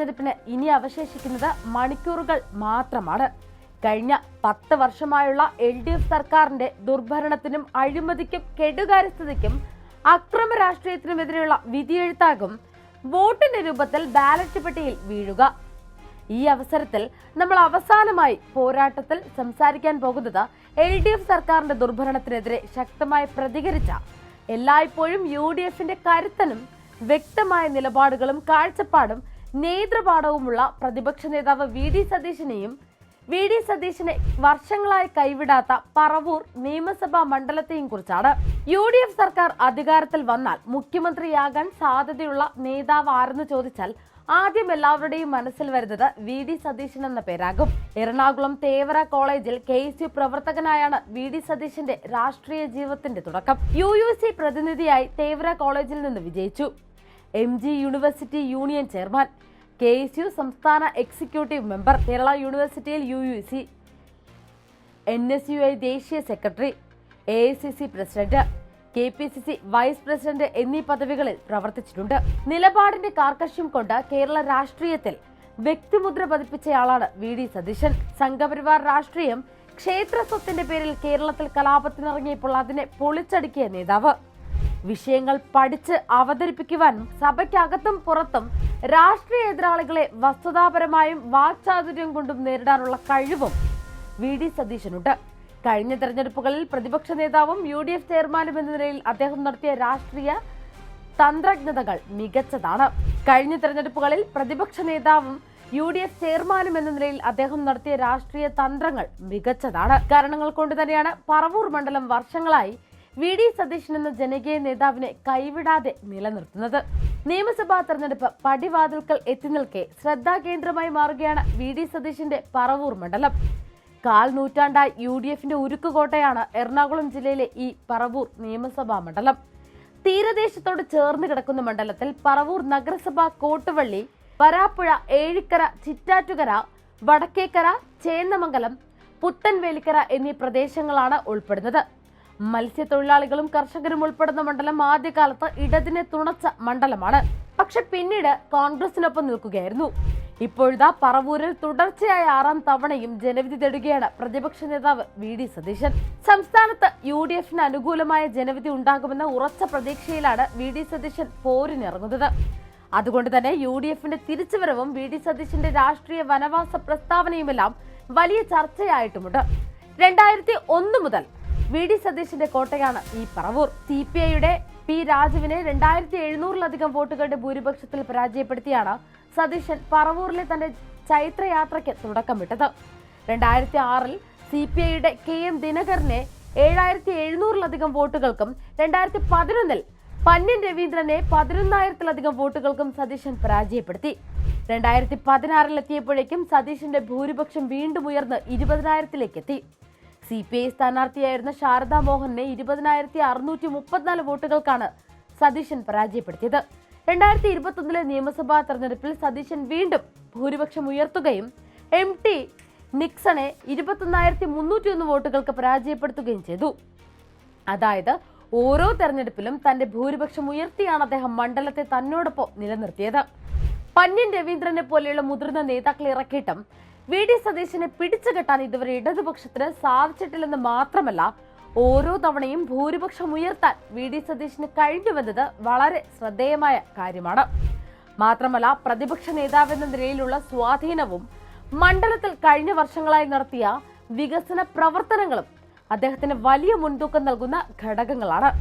തെരഞ്ഞെടുപ്പിന് ഇനി അവശേഷിക്കുന്നത് മണിക്കൂറുകൾ മാത്രമാണ്. കഴിഞ്ഞ 10 വർഷമായുള്ള LDF സർക്കാരിന്റെ ദുർഭരണത്തിനും അഴിമതിക്കും കെടുകാര്യസ്ഥതയ്ക്കും അക്രമ രാഷ്ട്രീയത്തിനുമെതിരെയുള്ള വിധിയെഴുത്താകും വോട്ടിന്റെ രൂപത്തിൽ ബാലറ്റ് പെട്ടിയിൽ വീഴുക. ഈ അവസരത്തിൽ നമ്മൾ അവസാനമായി പോരാട്ടത്തിൽ സംസാരിക്കാൻ പോകുന്നത് LDF സർക്കാരിന്റെ ദുർഭരണത്തിനെതിരെ ശക്തമായി പ്രതികരിച്ച, എല്ലായ്പ്പോഴും UDFന്റെ കരുത്തനും വ്യക്തമായ നിലപാടുകളും കാഴ്ചപ്പാടും നേതൃപാഠവുമുള്ള പ്രതിപക്ഷ നേതാവ് വി ഡി സതീശനെ വർഷങ്ങളായി കൈവിടാത്ത പറവൂർ നിയമസഭാ മണ്ഡലത്തെയും കുറിച്ചാണ്. UDF സർക്കാർ അധികാരത്തിൽ വന്നാൽ മുഖ്യമന്ത്രിയാകാൻ സാധ്യതയുള്ള നേതാവ് ആരെന്ന് ചോദിച്ചാൽ ആദ്യം എല്ലാവരുടെയും മനസ്സിൽ വരുന്നത് VD സതീശൻ എന്ന പേരാകും. എറണാകുളം തേവര കോളേജിൽ KSU പ്രവർത്തകനായാണ് VD സതീശന്റെ രാഷ്ട്രീയ ജീവിതത്തിന്റെ തുടക്കം. UUC പ്രതിനിധിയായി തേവര കോളേജിൽ നിന്ന് വിജയിച്ചു. MG university union chairman, KSU സംസ്ഥാന എക്സിക്യൂട്ടീവ് മെമ്പർ, കേരള യൂണിവേഴ്സിറ്റിയിൽ UUC, NSUI ദേശീയ secretary, AICC president, KPCC vice president എന്നീ പദവികളിൽ പ്രവർത്തിച്ചിട്ടുണ്ട്. നിലപാടിന്റെ കാർക്കശ്യം കൊണ്ട് കേരള രാഷ്ട്രീയത്തിൽ വ്യക്തിമുദ്ര പതിപ്പിച്ചയാളാണ് VD സതീശൻ. സംഘപരിവാർ രാഷ്ട്രീയം ക്ഷേത്ര സ്വത്തിന്റെ പേരിൽ കേരളത്തിൽ കലാപത്തിനിറങ്ങിയപ്പോൾ അതിനെ പൊളിച്ചടുക്കിയ നേതാവ്. വിഷയങ്ങൾ പഠിച്ച് അവതരിപ്പിക്കുവാനും സഭയ്ക്കകത്തും പുറത്തും രാഷ്ട്രീയ എതിരാളികളെ വസ്തുതാപരമായും വാക്ചാതുര്യം കൊണ്ടും നേരിടാനുള്ള കഴിവും VD സതീശനുണ്ട്. കഴിഞ്ഞ തെരഞ്ഞെടുപ്പുകളിൽ പ്രതിപക്ഷ നേതാവും UDF ചെയർമാനും എന്ന നിലയിൽ അദ്ദേഹം നടത്തിയ രാഷ്ട്രീയ തന്ത്രജ്ഞതകൾ മികച്ചതാണ്. കഴിഞ്ഞ തെരഞ്ഞെടുപ്പുകളിൽ പ്രതിപക്ഷ നേതാവും UDF ചെയർമാനും എന്ന നിലയിൽ അദ്ദേഹം നടത്തിയ രാഷ്ട്രീയ തന്ത്രങ്ങൾ മികച്ചതാണ്. കാരണങ്ങൾ കൊണ്ട് തന്നെയാണ് പറവൂർ മണ്ഡലം വർഷങ്ങളായി VD സതീശൻ എന്ന ജനകീയ നേതാവിനെ കൈവിടാതെ നിലനിർത്തുന്നത്. നിയമസഭാ തെരഞ്ഞെടുപ്പ് പടിവാതിൽക്കൽ എത്തി നിൽക്കെ ശ്രദ്ധാകേന്ദ്രമായി മാറുകയാണ് VD സതീശന്റെ പറവൂർ മണ്ഡലം. 1/4 നൂറ്റാണ്ടായി UDFന്റെ ഉരുക്കുകോട്ടയാണ് എറണാകുളം ജില്ലയിലെ ഈ പറവൂർ നിയമസഭാ മണ്ഡലം. തീരദേശത്തോട് ചേർന്ന് കിടക്കുന്ന മണ്ഡലത്തിൽ പറവൂർ നഗരസഭ, കോട്ടുവള്ളി, വരാപ്പുഴ, ഏഴിക്കര, ചിറ്റാറ്റുകര, വടക്കേക്കര, ചേന്നമംഗലം, പുത്തൻവേലിക്കര എന്നീ പ്രദേശങ്ങളാണ് ഉൾപ്പെടുന്നത്. മത്സ്യത്തൊഴിലാളികളും കർഷകരും ഉൾപ്പെടുന്ന മണ്ഡലം ആദ്യകാലത്ത് ഇടതിനെ തുണച്ച മണ്ഡലമാണ്. പക്ഷെ പിന്നീട് കോൺഗ്രസിനൊപ്പം നിൽക്കുകയായിരുന്നു. ഇപ്പോഴത്തെ പറവൂരിൽ തുടർച്ചയായ 6ാം തവണയും ജനവിധി തേടുകയാണ് പ്രതിപക്ഷ നേതാവ് VD സതീശൻ. സംസ്ഥാനത്ത് UDFന് അനുകൂലമായ ജനവിധി ഉണ്ടാകുമെന്ന ഉറച്ച പ്രതീക്ഷയിലാണ് VD സതീശൻ പോരിനിറങ്ങുന്നത്. അതുകൊണ്ട് തന്നെ UDFന്റെ തിരിച്ചുവരവും VD സതീശന്റെ രാഷ്ട്രീയ വനവാസ പ്രസ്താവനയുമെല്ലാം വലിയ ചർച്ചയായിട്ടുമുണ്ട്. 2001 മുതൽ VD സതീശന്റെ കോട്ടയാണ് ഈ പറവൂർ. CPIയുടെ P രാജുവിനെ 2700-ലധികം വോട്ടുകളുടെ ഭൂരിപക്ഷത്തിൽ പരാജയപ്പെടുത്തിയാണ് സതീശൻ പറവൂരിലെ തന്റെ ചൈത്രയാത്രയ്ക്ക് തുടക്കമിട്ടത്. 2006-ൽ CPIയുടെ KM ദിനകരനെ 7700-ലധികം വോട്ടുകൾക്കും 2011-ൽ പന്ന്യൻ രവീന്ദ്രനെ 11,000-ലധികം വോട്ടുകൾക്കും സതീശൻ പരാജയപ്പെടുത്തി. 2016-ൽ എത്തിയപ്പോഴേക്കും സതീശന്റെ ഭൂരിപക്ഷം വീണ്ടും ഉയർന്ന് 20,000-ലേക്ക് എത്തി. CPI സ്ഥാനാർത്ഥിയായിരുന്ന ശാരദാ മോഹനെ 20,634 വോട്ടുകൾക്കാണ് സതീശൻ പരാജയപ്പെടുത്തിയത്. 2021-ലെ നിയമസഭാ തെരഞ്ഞെടുപ്പിൽ സതീശൻ വീണ്ടും ഭൂരിപക്ഷം ഉയർത്തുകയും MT നിക്സണെ 21,301 വോട്ടുകൾക്ക് പരാജയപ്പെടുത്തുകയും ചെയ്തു. അതായത് ഓരോ തെരഞ്ഞെടുപ്പിലും തന്റെ ഭൂരിപക്ഷം ഉയർത്തിയാണ് അദ്ദേഹം മണ്ഡലത്തെ തന്നോടൊപ്പം നിലനിർത്തിയത്. പന്ന്യൻ രവീന്ദ്രനെ പോലെയുള്ള മുതിർന്ന നേതാക്കളെ ഇറക്കിയിട്ടും VD സതീശനെ പിടിച്ചുകെട്ടാൻ ഇതുവരെ ഇടതുപക്ഷത്തിന് സാധിച്ചിട്ടില്ലെന്ന് മാത്രമല്ല, ഓരോ തവണയും ഭൂരിപക്ഷം ഉയർത്താൻ VD സതീശന് കഴിഞ്ഞുവെന്നത് വളരെ ശ്രദ്ധേയമായ കാര്യമാണ്. മാത്രമല്ല, പ്രതിപക്ഷ നേതാവെന്ന നിലയിലുള്ള സ്വാധീനവും മണ്ഡലത്തിൽ കഴിഞ്ഞ വർഷങ്ങളായി നടത്തിയ വികസന പ്രവർത്തനങ്ങളും അദ്ദേഹത്തിന് വലിയ മുൻതൂക്കം നൽകുന്ന ഘടകങ്ങളാണ്.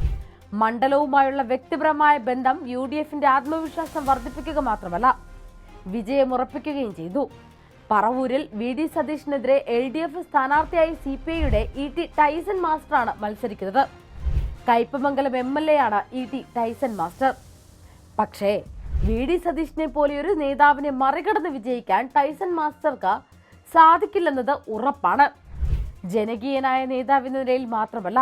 മണ്ഡലവുമായുള്ള വ്യക്തിപരമായ ബന്ധം UDFന്റെ ആത്മവിശ്വാസം വർദ്ധിപ്പിക്കുക മാത്രമല്ല, വിജയമുറപ്പിക്കുകയും ചെയ്തു. പറവൂരിൽ VD സതീശനെതിരെ LDF സ്ഥാനാർത്ഥിയായി CPIയുടെ ET ടൈസൺ മാസ്റ്ററാണ് മത്സരിക്കുന്നത്. കയ്പമംഗലം MLA ആണ് ET ടൈസൺ മാസ്റ്റർ. പക്ഷേ VD സതീശനെ പോലെയൊരു നേതാവിനെ മറികടന്ന് വിജയിക്കാൻ ടൈസൺ മാസ്റ്റർക്ക് സാധിക്കില്ലെന്നത് ഉറപ്പാണ്. ജനകീയനായ നേതാവെന്ന നിലയിൽ മാത്രമല്ല,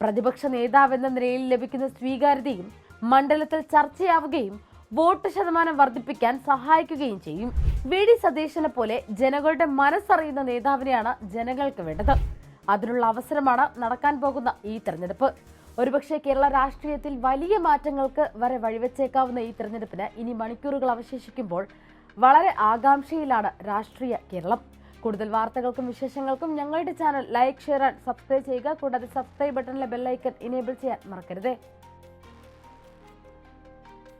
പ്രതിപക്ഷ നേതാവെന്ന നിലയിൽ ലഭിക്കുന്ന സ്വീകാര്യതയും മണ്ഡലത്തിൽ ചർച്ചയാവുകയും വോട്ട് ശതമാനം വർദ്ധിപ്പിക്കാൻ സഹായിക്കുകയും ചെയ്യും. VD സതീശനെ പോലെ ജനങ്ങളുടെ മനസ്സറിയുന്ന നേതാവിനെയാണ് ജനങ്ങൾക്ക് വേണ്ടത്. അതിനുള്ള അവസരമാണ് നടക്കാൻ പോകുന്ന ഈ തെരഞ്ഞെടുപ്പ്. ഒരുപക്ഷെ കേരള രാഷ്ട്രീയത്തിൽ വലിയ മാറ്റങ്ങൾക്ക് വരെ വഴിവെച്ചേക്കാവുന്ന ഈ തെരഞ്ഞെടുപ്പിന് ഇനി മണിക്കൂറുകൾ അവശേഷിക്കുമ്പോൾ വളരെ ആകാംക്ഷയിലാണ് രാഷ്ട്രീയ കേരളം. കൂടുതൽ വാർത്തകൾക്കും വിശേഷങ്ങൾക്കും ഞങ്ങളുടെ channel like, share and subscribe ചെയ്യുക. കൂടാതെ സബ്സ്ക്രൈബ് ബട്ടണിലെ ബെല്ലൈക്കൺ ഇനേബിൾ ചെയ്യാൻ മറക്കരുത്.